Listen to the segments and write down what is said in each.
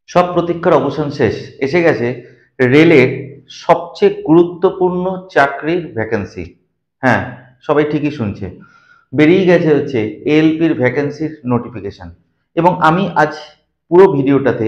সব প্রতীক্ষার অবসান শেষ। এসে গেছে রেলের সবচেয়ে গুরুত্বপূর্ণ চাকরির ভ্যাকেন্সি। হ্যাঁ, সবাই ঠিকই শুনছে। বেরিয়ে গেছে হচ্ছে এএলপির ভ্যাকেন্সির নোটিফিকেশন। এবং আমি আজ পুরো ভিডিওটাতে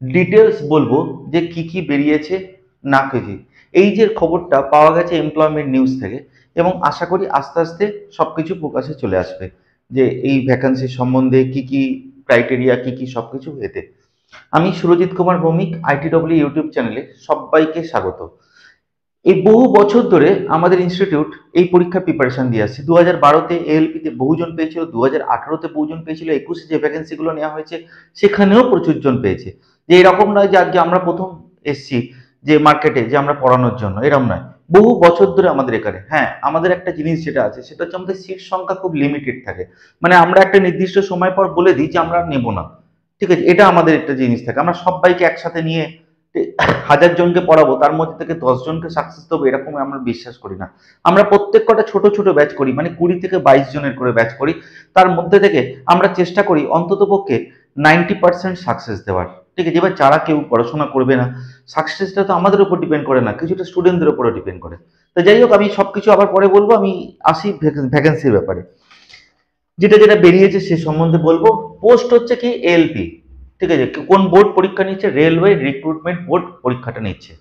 ডিটেলস বলবো যে কি কি বেরিয়েছে না কি। এই যে খবরটা পাওয়া গেছে এমপ্লয়মেন্ট নিউজ থেকে, এবং আশা করি আস্তে আস্তে সবকিছু প্রকাশে চলে আসবে যে এই ভ্যাকেন্সি সম্বন্ধে কি কি ক্রাইটেরিয়া, কি কি সবকিছু এতে। আমি সুরজিৎ কুমার ভৌমিক, আইটিডব্লিউ ইউটিউব চ্যানেলে সবাইকে স্বাগত। এই বহু বছর ধরে আমাদের ইনস্টিটিউট এই পরীক্ষার প্রিপারেশন দিয়ে আসছে। 2012-তে এএলপিতে বহুজন পেয়েছিল, 2018-তে বহুজন পেয়েছিল, 21-এ যে ভ্যাকেন্সিগুলো নেওয়া হয়েছে সেখানেও প্রচুর জন পেয়েছে। যে এরকম নয় যে আজকে আমরা প্রথম এসছি যে মার্কেটে যে আমরা পড়ানোর জন্য, এরকম নয়। বহু বছর ধরে আমাদের এখানে, হ্যাঁ, আমাদের একটা জিনিস যেটা আছে সেটা হচ্ছে আমাদের সিট সংখ্যা খুব লিমিটেড থাকে। মানে আমরা একটা নির্দিষ্ট সময় পর বলে দিই যে আমরা নেব না, ঠিক আছে। এটা আমাদের একটা জিনিস থাকে, আমরা সবাইকে একসাথে নিয়ে 1000 জনকে পড়াবো, তার মধ্যে থেকে 10 জনকে সাকসেস দেবো, এরকম আমরা বিশ্বাস করি না। আমরা প্রত্যেক কটা ছোট ছোট ব্যাচ করি, মানে 20 থেকে 22 জনের করে ব্যাচ করি। তার মধ্যে থেকে আমরা চেষ্টা করি অন্তত পক্ষে 90% সাকসেস দেওয়ার, ঠিক আছে। এবার যারা কেউ পড়াশোনা করবে না, সাকসেসটা তো আমাদের উপর ডিপেন্ড করে না, কিছুটা স্টুডেন্টদের উপরও ডিপেন্ড করে। তো যাই হোক, আমি সবকিছু আবার পরে বলবো। আমি আসি ভ্যাকেন্সির ব্যাপারে। যেটা যেটা বেরিয়েছে সে সম্বন্ধে বলবো। পোস্ট হচ্ছে কি এএলপি, ঠিক আছে। কোন বোর্ড পরীক্ষা নিচ্ছে? রেলওয়ে রিক্রুটমেন্ট বোর্ড পরীক্ষাটা নিচ্ছে।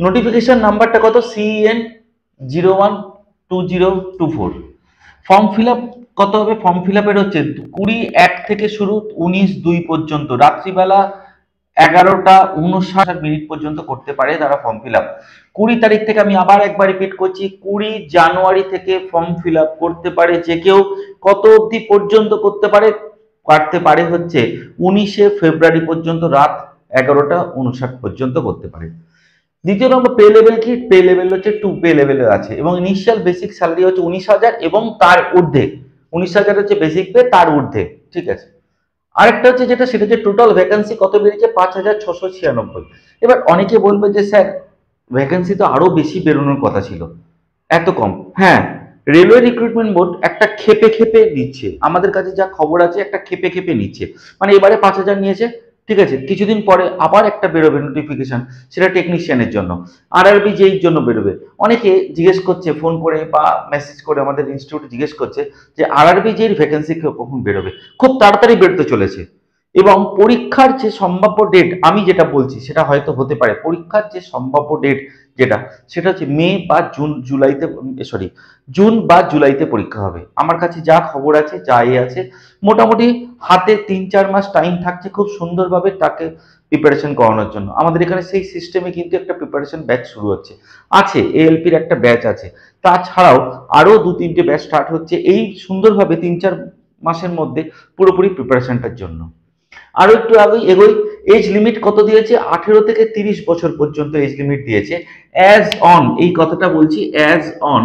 নোটিফিকেশন নাম্বারটা কত? CN012024। ফর্ম ফিল আপ কত হবে? ফর্ম ফিল আপের হচ্ছে 20-1 থেকে শুরু, 19-2 পর্যন্ত, রাত্রিবেলা 11টা 59 পর্যন্ত করতে পারে তারা ফর্ম ফিল আপ। 20 তারিখ থেকে, আমি আবার একবার রিপিট করছি, 20 জানুয়ারি থেকে ফর্ম ফিল আপ করতে পারে যে কেউ। কত অবধি পর্যন্ত করতে পারে? কাটতে পারে হচ্ছে 19 ফেব্রুয়ারি পর্যন্ত, রাত 11টা 59 পর্যন্ত করতে পারে। দ্বিতীয় নম্বর পে লেভেল কি? পে লেভেল হচ্ছে 2 পে লেভেলে আছে, এবং ইনিশিয়াল বেসিক স্যালারি হচ্ছে 19,000 এবং তার ঊর্ধ্বে। 19,000 হচ্ছে বেসিক পে, তার ঊর্ধ্বে, ঠিক আছে। আরেকটা হচ্ছে যেটা, সেটা হচ্ছে টোটাল ভ্যাকেন্সি কত বেরিয়েছে? 5,696। এবার অনেকে বলবে যে স্যার, ভ্যাকেন্সি তো আরো বেশি বেরোনোর কথা ছিল, এত কম। হ্যাঁ, রেলওয়ে রিক্রুটমেন্ট বোর্ড একটা খেপে খেপে দিচ্ছে, আমাদের কাছে যা খবর আছে একটা খেপে খেপে নিচ্ছে। মানে এবারে 5,000 নিয়েছে, ঠিক আছে, কিছুদিন পরে আবার একটা বেরোবে নোটিফিকেশন, সেটা টেকনিশিয়ানের জন্য, আরআরবি যেই জন্য বেরোবে। অনেকে জিজ্ঞেস করছে ফোন করে বা মেসেজ করে, আমাদের ইনস্টিটিউটে জিজ্ঞেস করছে যে আরআরবি যেই ভ্যাকেন্সি কখন বেরোবে। খুব তাড়াতাড়ি বেরোতে চলেছে। এবং পরীক্ষার যে সম্ভাব্য ডেট, আমি যেটা বলছি সেটা হয়তো হতে পারে, পরীক্ষার যে সম্ভাব্য ডেট যেটা, সেটা হচ্ছে মে বা জুন জুলাইতে, সরি, জুন বা জুলাইতে পরীক্ষা হবে। আমার কাছে যা খবর আছে, যা আছে, মোটামুটি হাতে 3-4 মাস টাইম থাকছে খুব সুন্দরভাবে তাকে প্রিপারেশন করানোর জন্য। আমাদের এখানে সেই সিস্টেমে কিন্তু একটা প্রিপারেশন ব্যাচ শুরু হচ্ছে, আছে এএলপির একটা ব্যাচ আছে। তাছাড়াও আরো 2-3টে ব্যাচ স্টার্ট হচ্ছে এই সুন্দরভাবে 3-4 মাসের মধ্যে পুরোপুরি প্রিপারেশনটার জন্য। আরো একটু আগে এগোই। এজ লিমিট কত দিয়েছে? 18 থেকে 30 বছর পর্যন্ত এজ লিমিট দিয়েছে। অ্যাজ অন, এই কথাটা বলছি, অ্যাজ অন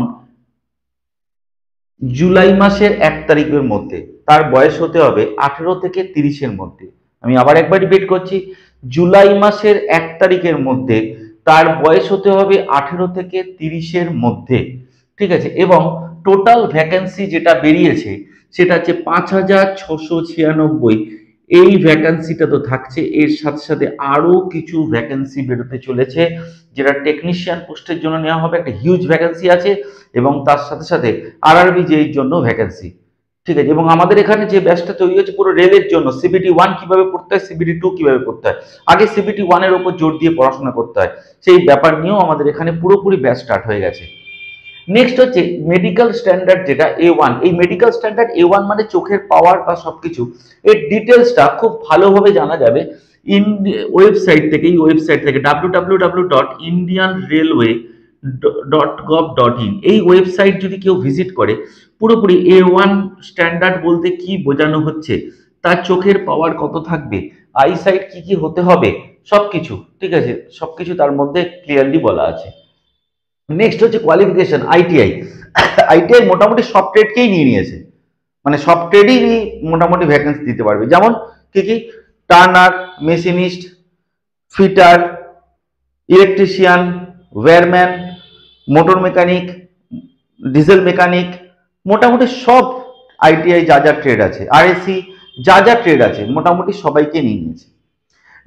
জুলাই মাসের 1 তারিখের মধ্যে তার বয়স হতে হবে 18 থেকে 30-এর মধ্যে। আমি আবার একবার রিপিট করছি, জুলাই মাসের 1 তারিখের মধ্যে তার বয়স হতে হবে 18 থেকে 30-এর মধ্যে, ঠিক আছে। এবং টোটাল ভ্যাকেন্সি যেটা বেরিয়েছে সেটা হচ্ছে 5,696। এই ভ্যাকেন্সিটা তো থাকছে, এর সাথে সাথে আরো কিছু ভ্যাকেন্সি বেরোতে চলেছে, যেটা টেকনিশিয়ান পোস্টের জন্য নেওয়া হবে, একটা হিউজ ভ্যাকেন্সি আছে। এবং তার সাথে সাথে আরআরবি যেই জন্য ভ্যাকেন্সি, ঠিক আছে। এবং আমাদের এখানে যে ব্যাচটা তৈরি হচ্ছে পুরো রেলের জন্য, CBT 1 কিভাবে পড়তে হয়, CBT 2 কিভাবে পড়তে হয়, আগে CBT 1 এর উপর জোর দিয়ে পড়াশোনা করতে হয়, সেই ব্যাপার নিয়েও আমাদের এখানে পুরোপুরি ব্যাচ স্টার্ট হয়ে গেছে। নেক্সট হচ্ছে মেডিকেল স্ট্যান্ডার্ড, যেটা A1। এই মেডিকেল স্ট্যান্ডার্ড A1 মানে চোখের পাওয়ার বা সবকিছু, এর ডিটেলসটা খুব ভালোভাবে জানা যাবে ওয়েবসাইট থেকে। এই ওয়েবসাইট থেকে www.indianrailway.gov.in, এই ওয়েবসাইট যদি কেউ ভিজিট করে, পুরোপুরি A1 স্ট্যান্ডার্ড বলতে কি বোঝানো হচ্ছে, তার চোখের পাওয়ার কত থাকবে, আইসাইট কি কি হতে হবে, সবকিছু, ঠিক আছে, সবকিছু তার মধ্যে ক্লিয়ারলি বলা আছে। নেক্সট হচ্ছে কোয়ালিফিকেশন, আইটিআই। আইটিআই মোটামুটি সব ট্রেডকেই নিয়ে নিয়েছে, মানে সব ট্রেডই মোটামুটি ভ্যাকেন্সি দিতে পারবে। যেমন কি কি? Turner, machinist, fitter, electrician, wireman, motor mechanic, diesel mechanic, মোটামুটি সব আইটিআই যা যা ট্রেড আছে, আরএসি যা যা ট্রেড আছে, মোটামুটি সবাইকে নিয়ে নিয়েছে।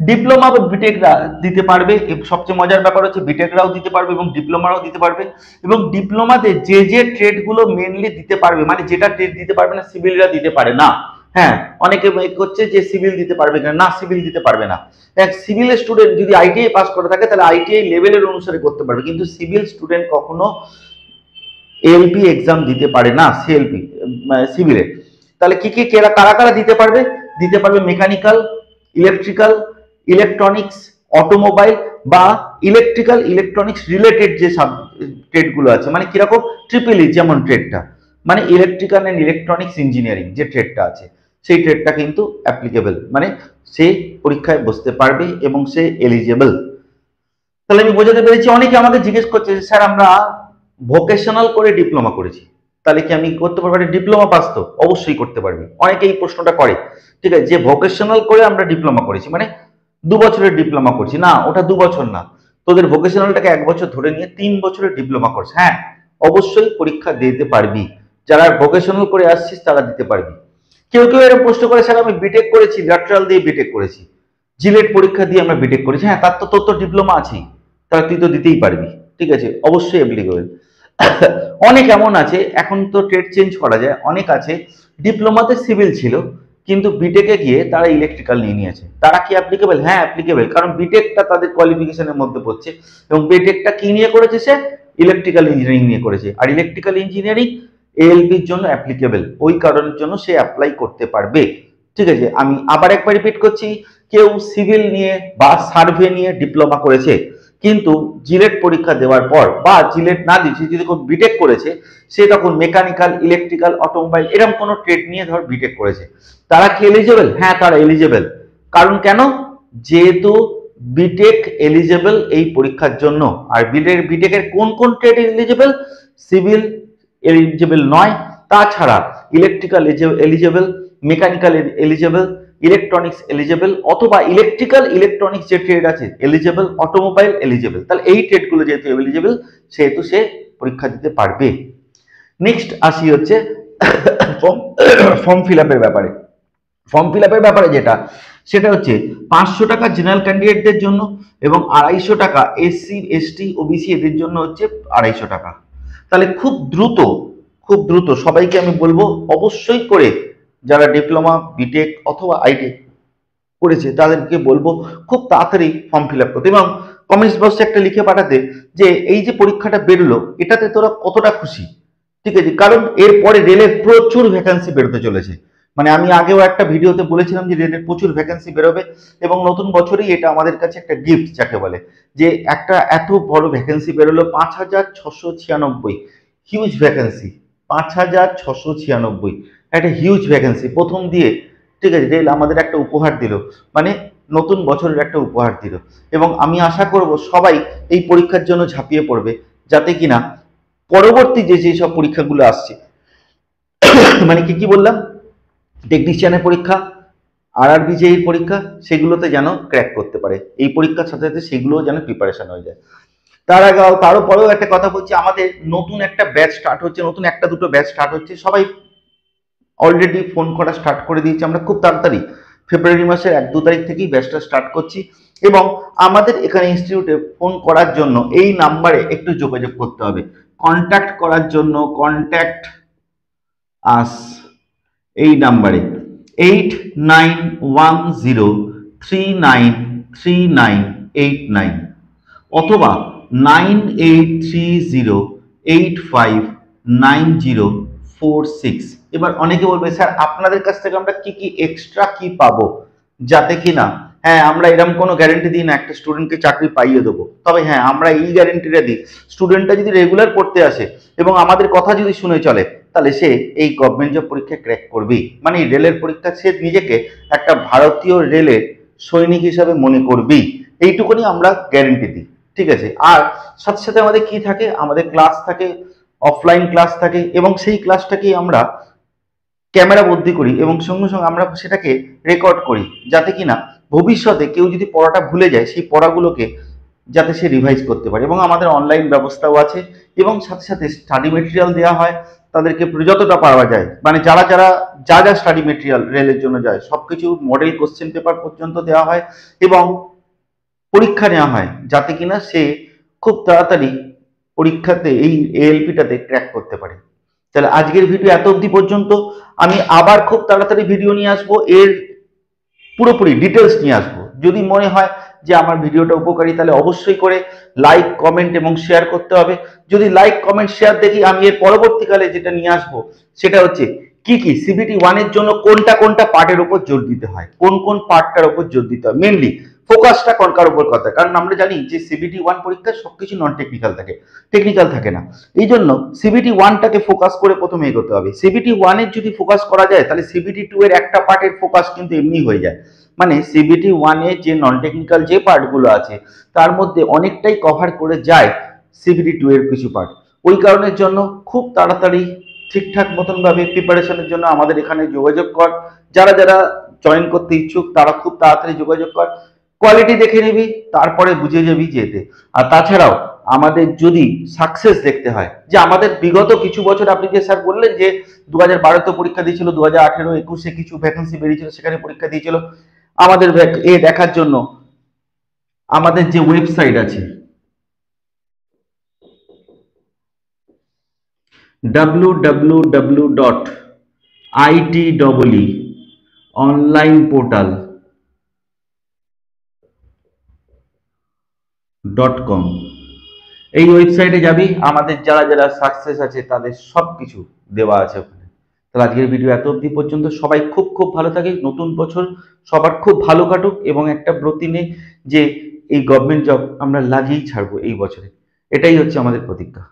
ডিপ্লোমা বা বিটেকরা দিতে পারবে, সবচেয়ে মজার ব্যাপার হচ্ছে বিটেকরাও দিতে পারবে এবং ডিপ্লোমারাও দিতে পারবে। এবং ডিপ্লোমাতে যে যে ট্রেডগুলো মেনলি দিতে পারবে, মানে যেটা ট্রেড দিতে পারবে না সিভিলরা দিতে পারে না। হ্যাঁ, অনেকে করছে যে সিভিল দিতে পারবে না, না সিভিল দিতে পারবে না। এক সিভিল স্টুডেন্ট যদি আইটিআই পাস করে থাকে তাহলে আইটিআই লেভেলের অনুসারে করতে পারবে, কিন্তু সিভিল স্টুডেন্ট কখনো এলপি এক্সাম দিতে পারে না, সিএলপি সিভিলে। তাহলে কি কি কারা কারা দিতে পারবে? দিতে পারবে মেকানিক্যাল, ইলেকট্রিক্যাল, ইলেকট্রনিক্স, অটোমোবাইল বা ইলেকট্রিক্যাল ইলেকট্রনিক্স রিলেটেড যে সব ট্রেডগুলো আছে, মানে কিরকম ট্রিপল ই যেমন ট্রেডটা, মানে ইলেকট্রিক্যাল এন্ড ইলেকট্রনিক্স ইঞ্জিনিয়ারিং যে ট্রেডটা আছে সেই ট্রেডটা কিন্তু অ্যাপ্লিকেবল, মানে সে পরীক্ষায় বসতে পারবে এবং সে এলিজেবল। তাহলে আমি বোঝাতে পেরেছি। অনেকে আমাকে জিজ্ঞেস করছে স্যার আমরা ভোকেশনাল করে ডিপ্লোমা করেছি, তাহলে কি আমি করতে পারবো? ডিপ্লোমা পাস তো অবশ্যই করতে পারবি। অনেকে এই প্রশ্নটা করে, ঠিক আছে, যে ভোকেশনাল করে আমরা ডিপ্লোমা করেছি মানে 2 বছরের ডিপ্লোমা করছি, না ওটা 2 বছর না, তোদের ভোকেশনালটাকে 1 বছর ধরে নিয়ে 3 বছরের ডিপ্লোমা করছে। হ্যাঁ, অবশ্যই পরীক্ষা দিতে পারবি, যারা ভোকেশনাল করে আসছিস তারা দিতে পারবি। কেউ কেউ এরকম প্রশ্ন করে স্যার আমি বিটেক করেছি, ল্যাটারাল দিয়ে বিটেক করেছি, জিলেট পরীক্ষা দিয়ে আমরা বিটেক করেছি। হ্যাঁ, তার তো তোর তো ডিপ্লোমা আছেই, তাহলে তুই তো দিতেই পারবি, ঠিক আছে, অবশ্যই অ্যাপ্লিকেবল। অনেক এমন আছে, এখন তো ট্রেড চেঞ্জ করা যায়, অনেক আছে ডিপ্লোমাতে সিভিল ছিল কিন্তু বিটেকে গিয়ে তারা ইলেকট্রিক্যাল নিয়ে নিয়েছে, তারা কি অ্যাপ্লিকেবল? হ্যাঁ অ্যাপ্লিকেবল, কারণ বিটেকটা তাদের কোয়ালিফিকেশনের মধ্যে পড়ছে এবং বিটেকটা কি নিয়ে করেছে? সে ইলেকট্রিক্যাল ইঞ্জিনিয়ারিং নিয়ে করেছে, আর ইলেকট্রিক্যাল ইঞ্জিনিয়ারিং এএলপির জন্য অ্যাপ্লিকেবল, ওই কারণের জন্য সে অ্যাপ্লাই করতে পারবে। ঠিক আছে, আমি আবার একবার রিপিট করছি, কেউ সিভিল নিয়ে বা সার্ভে নিয়ে ডিপ্লোমা করেছে কিন্তু জিলেট পরীক্ষা দেওয়ার পর বা জিলেট না দিচ্ছে যদি কোনো বিটেক করেছে, সে তখন মেকানিক্যাল, ইলেকট্রিক্যাল, অটোমোবাইল এরকম কোনো ট্রেড নিয়ে ধর বিটেক করেছে, তারা কি এলিজেবল? হ্যাঁ তারা এলিজেবল। কারণ কেন? যেহেতু বিটেক এলিজেবল এই পরীক্ষার জন্য। আর বিটেকের কোন কোন ট্রেড এলিজেবল? সিভিল এলিজেবল নয়, তাছাড়া electrical eligible, mechanical eligible, electronics eligible, অথবা ইলেকট্রিক্যাল ইলেকট্রনিক্স যে ট্রেড আছে এলিজেবল, অটোমোবাইল এলিজেবল। তাহলে এই ট্রেডগুলো যেহেতু এলিজেবল সেহেতু সে পরীক্ষা দিতে পারবে। নেক্সট আসি হচ্ছে ফর্ম ফিল আপের ব্যাপারে। ফর্ম ফিল আপের ব্যাপারে যেটা, সেটা হচ্ছে 500 টাকা জেনারেল ক্যান্ডিডেটদের জন্য এবং 250 টাকা এসসি এসটি ওবিসি এদের জন্য হচ্ছে 250 টাকা। তাহলে খুব দ্রুত সবাইকে আমি বলবো অবশ্যই করে, যারা ডিপ্লোমা, বিটেক অথবা আইটি করেছে তাদেরকে বলবো খুব তাড়াতাড়ি ফর্ম ফিল আপ করতে এবং কমেন্টস বক্সে একটা লিখে পাঠাতে যে এই যে পরীক্ষাটা বেরোলো এটাতে তোরা কতটা খুশি। ঠিক আছে, কারণ এরপরে রেলের প্রচুর ভ্যাকান্সি বেরোতে চলেছে, মানে আমি আগেও একটা ভিডিওতে বলেছিলাম যে রেলের প্রচুর ভ্যাকান্সি বেরোবে এবং নতুন বছরেই এটা আমাদের কাছে একটা গিফট যাকে বলে, যে একটা এত বড় ভ্যাকান্সি বেরোলো 5696, হিউজ ভ্যাকান্সি, 5696 একটা হিউজ ভ্যাকান্সি প্রথম দিয়ে। ঠিক আছে, রেল আমাদের একটা উপহার দিল, মানে নতুন বছরের একটা উপহার দিল এবং আমি আশা করব সবাই এই পরীক্ষার জন্য ঝাঁপিয়ে পড়বে, যাতে কিনা পরবর্তী যে যেসব পরীক্ষাগুলো আসছে, মানে কি কি বললাম, টেকনিশিয়ানের পরীক্ষা, আরআরবি জেইর পরীক্ষা, সেগুলোতে যেন ক্র্যাক করতে পারে, এই পরীক্ষার সাথে সাথে সেগুলোও যেন প্রিপারেশন হয়ে যায়। তার আগে তারও পরেও একটা কথা বলছি, আমাদের নতুন একটা ব্যাচ স্টার্ট হচ্ছে, নতুন একটা দুটো ব্যাচ স্টার্ট হচ্ছে, সবাই অলরেডি ফোন করা স্টার্ট করে দিয়েছি আমরা খুব তাড়াতাড়ি, ফেব্রুয়ারি মাসের 1-2 তারিখ থেকেই ব্যাচটা স্টার্ট করছি এবং আমাদের এখানে ইনস্টিটিউটে ফোন করার জন্য এই নাম্বারে একটু যোগাযোগ করতে হবে। কন্ট্যাক্ট করার জন্য কন্ট্যাক্ট আস এই নাম্বারে 8910393989 অথবা 9830859046। এবার অনেকে বলবে স্যার আপনাদের কাছ থেকে আমরা কি কি এক্সট্রা কি পাবো, যাতে কিনা, হ্যাঁ আমরা এরকম কোনো গ্যারেন্টি দিই না একটা স্টুডেন্টকে চাকরি পাইয়ে দেবো, তবে হ্যাঁ আমরা এই গ্যারেন্টিটা দিই স্টুডেন্টটা যদি রেগুলার পড়তে আসে এবং আমাদের কথা যদি শুনে চলে তাহলে সে এই গভর্নমেন্ট জব পরীক্ষা ক্র্যাক করবেই, মানে রেলের পরীক্ষা সে নিজেকে একটা ভারতীয় রেলের সৈনিক হিসাবে মনে করবেই, এইটুকুনি আমরা গ্যারেন্টি দিই। ঠিক আছে, আর সাথে সাথে আমাদের কি থাকে, আমাদের ক্লাস থাকে, অফলাইন ক্লাস থাকে এবং সেই ক্লাসটাকেই আমরা ক্যামেরা বন্দি করি এবং সঙ্গে সঙ্গে আমরা সেটাকে রেকর্ড করি, যাতে কিনা ভবিষ্যতে কেউ যদি পড়াটা ভুলে যায় সেই পড়াগুলোকে যাতে সে রিভাইজ করতে পারে। এবং আমাদের অনলাইন ব্যবস্থাও আছে এবং সাথে সাথে স্টাডি মেটেরিয়াল দেওয়া হয় তাদেরকে যতটা পাওয়া যায়, মানে যারা যারা যা যা স্টাডি মেটেরিয়াল রেলের জন্য যায় সবকিছু মডেল কোশ্চেন পেপার পর্যন্ত দেওয়া হয় এবং পরীক্ষা নেওয়া হয়, যাতে কিনা সে খুব তাড়াতাড়ি পরীক্ষাতে এই এএলপিটাতে ক্র্যাক করতে পারে। তাহলে আজকের ভিডিও এত অবধি পর্যন্ত। আমি আবার খুব তাড়াতাড়ি ভিডিও নিয়ে আসবো, এর পুরোপুরি ডিটেলস নিয়ে আসবো। যদি মনে হয় যে আমার ভিডিওটা উপকারী, তাহলে অবশ্যই করে লাইক, কমেন্ট এবং শেয়ার করতে হবে। যদি লাইক, কমেন্ট, শেয়ার দেখি, আমি এর পরবর্তীকালে যেটা নিয়ে আসবো সেটা হচ্ছে কি কি সিবিটি 1 এর জন্য কোনটা কোনটা পার্টের উপর জোর দিতে হয়, কোন কোন পার্টটার উপর জোর দিতে হয়, মেনলি ফোকাসটা কোনটার উপর কথা। কারণ আমরা জানি যে সিবিটি 1 পরীক্ষায় সবকিছু নন টেকনিক্যাল থাকে, টেকনিক্যাল থাকে না। এই জন্য সিবিটি 1টাকে ফোকাস করে প্রথমে এগোতে হবে। সিবিটি 1 এর যদি ফোকাস করা যায়, তাহলে সিবিটি 2 এর একটা পার্টের ফোকাস কিন্তু এমনি হয়ে যায়। মানে সিবিটি 1 এর যে নন টেকনিক্যাল যে পার্টগুলো আছে তার মধ্যে অনেকটাই কভার করে যায় সিবিটি 2 এর কিছু পার্ট। ওই কারণের জন্য খুব তাড়াতাড়ি ঠিকঠাক মতন ভাবে প্রিপারেশনের জন্য আমাদের এখানে যোগাযোগ কর। যারা যারা জয়েন করতে ইচ্ছুক তারা খুব তাড়াতাড়ি যোগাযোগ কর। কোয়ালিটি দেখে নিবি, তারপরে বুঝে যাবি যেতে। আর তাছাড়াও আমাদের যদি সাকসেস দেখতে হয়, যে আমাদের বিগত কিছু বছর, আপনি যে স্যার বললেন যে 2012-তে পরীক্ষা দিয়েছিল, 2018, 21-এ কিছু ভ্যাকেন্সি বেরিয়েছিল সেখানে পরীক্ষা দিয়েছিল, আমাদের এ দেখার জন্য আমাদের যে ওয়েবসাইট আছে www.iteonlineportal.com, এই ওয়েবসাইটে যাবি, আমাদের যারা যারা সাকসেস আছে তাদের সবকিছু দেওয়া আছে ওখানে। তাহলে আজকের ভিডিও এত অবধি পর্যন্ত। সবাই খুব খুব ভালো থাকে, নতুন বছর সবার খুব ভালো কাটুক এবং একটা ব্রতী নে যে এই গভর্নমেন্ট জব আমরা লাগিয়েই ছাড়বো এই বছরে। এটাই হচ্ছে আমাদের প্রতিজ্ঞা।